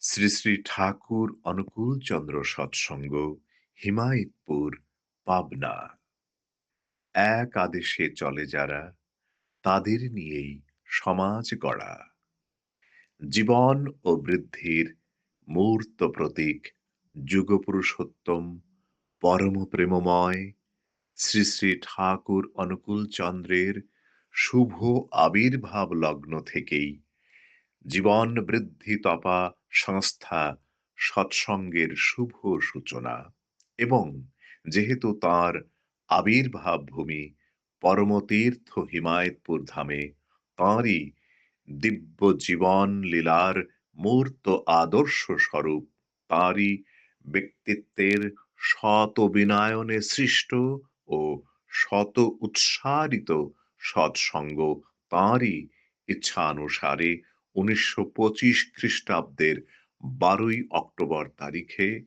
শ্রী শ্রী ঠাকুর অনুকূলচন্দ্র সৎসঙ্গ, হিমায়তপুর, পাবনা। এক আদেশে চলে যারা, তাদের নিয়েই সমাজ গড়া। জীবন ও বৃদ্ধির মূর্ত প্রতীক যুগপুরুষোত্তম, পরম প্রেমময় শ্রী শ্রী ঠাকুর অনুকূলচন্দ্রের শুভ আবির্ভাব লগ্ন থেকেই জীবন বৃদ্ধি তপা সংস্থা সৎসঙ্গের শুভ সূচনা। এবং যেহেতু তাঁর আবির্ভাব ভূমি পরমতীর্থ হিমায়তপুর ধামে, তাঁরই দিব্য জীবন লীলার মূর্ত আদর্শ স্বরূপ, তাঁরই ব্যক্তিত্বের শত বিনায়নে সৃষ্ট ও শত উৎসারিত সৎসঙ্গ, তাঁরই ইচ্ছানুসারে ১৯২৫ খ্রিস্টাব্দের ১২ই অক্টোবর তারিখে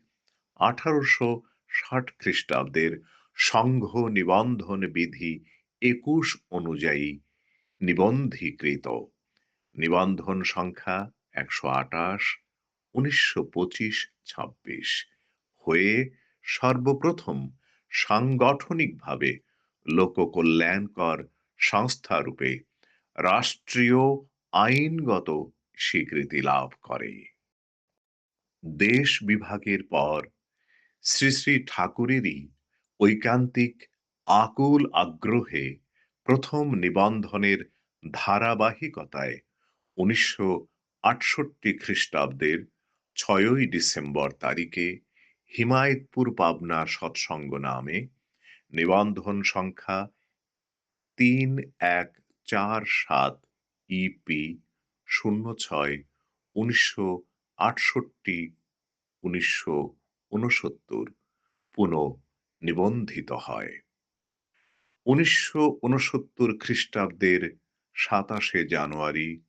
১৮৬০ খ্রিস্টাব্দের সংঘ নিবন্ধন বিধি ২১ অনুযায়ী নিবন্ধীকৃত। নিবন্ধন সংখ্যা ১২৮, ১৯২৫-২৬ হয়ে সর্বপ্রথম সাংগঠনিকভাবে লোককল্যাণকর সংস্থারূপে রাষ্ট্রীয় আইনগত স্বীকৃতি লাভ করে। দেশ বিভাগের পর শ্রী শ্রী ঠাকুরেরই ঐকান্তিক আকুল আগ্রহে প্রথম নিবন্ধনের ধারাবাহিকতায় ১৯৬৮ খ্রিস্টাব্দের ৬ই ডিসেম্বর তারিখে হিমায়তপুর পাবনা সৎসঙ্গ নামে নিবন্ধন সংখ্যা ৩১৪৭ ইপি ০৬ ১৯৬৮ ১৯৬৯ পুনঃনিবন্ধিত হয়। ১৯৬৯ খ্রিস্টাব্দের ২৭শে জানুয়ারি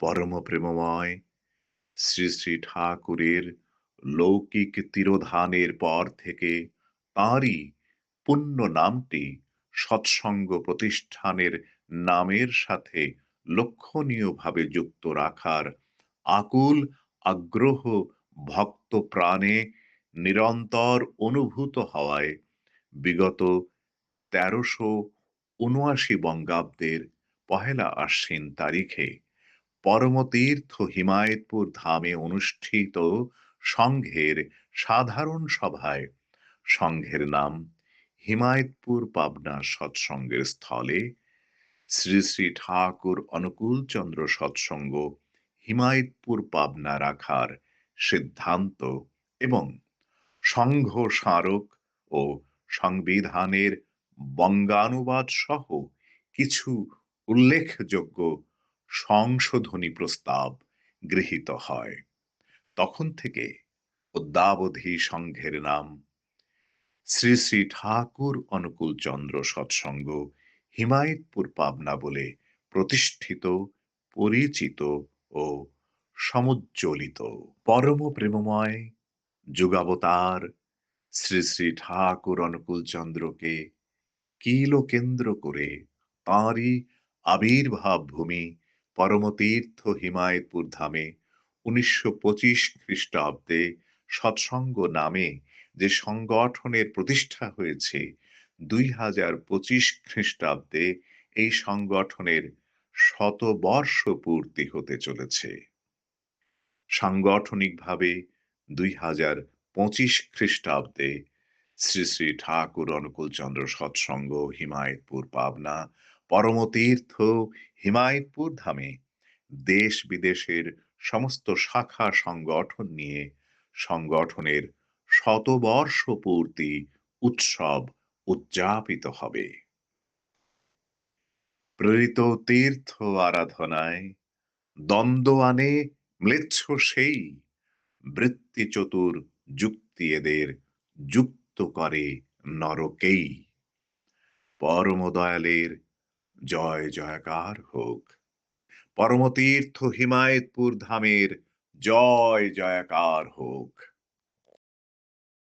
পরম প্রেমময় শ্রী শ্রী ঠাকুরের লৌকিক তিরোধানের পর থেকে তাঁরই পুণ্য নামটি সৎসঙ্গ প্রতিষ্ঠানের নামের সাথে লক্ষণীয়ভাবে যুক্ত রাখার আকুল আগ্রহ ভক্ত প্রাণে নিরন্তর অনুভূত হওয়ায় বিগত ১৩৭৯ বঙ্গাব্দের পহেলা আশ্বিন তারিখে পরমতীর্থ হিমায়তপুর ধামে অনুষ্ঠিত সংঘের সাধারণ সভায় সংঘের নাম হিমায়তপুর পাবনা সৎসঙ্গের স্থলে শ্রী শ্রী ঠাকুর অনুকূলচন্দ্র সৎসঙ্গ হিমায়তপুর পাবনা রাখার সিদ্ধান্ত এবং সংঘ স্মারক ও সংবিধানের বঙ্গানুবাদ সহ কিছু উল্লেখযোগ্য সংশোধনী প্রস্তাব গৃহীত হয়। তখন থেকে অদ্যাবধি সংঘের নাম শ্রী শ্রী ঠাকুর অনুকূলচন্দ্র সৎসঙ্গ হিমায়তপুর পাবনা বলে প্রতিষ্ঠিত, পরিচিত ও সমুজ্জ্বলিত। পরম প্রেমময় যুগাবতার শ্রী শ্রী ঠাকুর অনুকূলচন্দ্রকে কিল কেন্দ্র করে তাঁরই আবির্ভাব ভূমি পরমতীর্থ হিমায়তপুর ধামে ১৯২৫ খ্রিস্টাব্দে সৎসঙ্গ নামে যে সংগঠনের প্রতিষ্ঠা হয়েছে, ২০২৫ খ্রিস্টাব্দে এই সংগঠনের শতবর্ষ পূর্তি হতে চলেছে। সাংগঠনিকভাবে ২০২৫ খ্রিস্টাব্দে শ্রী শ্রী ঠাকুর অনুকূলচন্দ্র সৎসঙ্গ হিমায়তপুর পাবনা পরমতীর্থ হিমায়তপুর ধামে দেশ বিদেশের সমস্ত শাখা সংগঠন নিয়ে সংগঠনের শতবর্ষ পূর্তি উৎসব উদযাপিত হবে। প্রেরিত তীর্থ আরাধনায় দ্বন্দ্ব আনে ম্লেচ্ছ সেই, বৃত্তি চতুর যুক্তি এদের যুক্ত করে নরকেই। পরম দয়ালের জয় জয়কার হোক। পরমতীর্থ হিমায়তপুর ধামের জয় জয়কার হোক।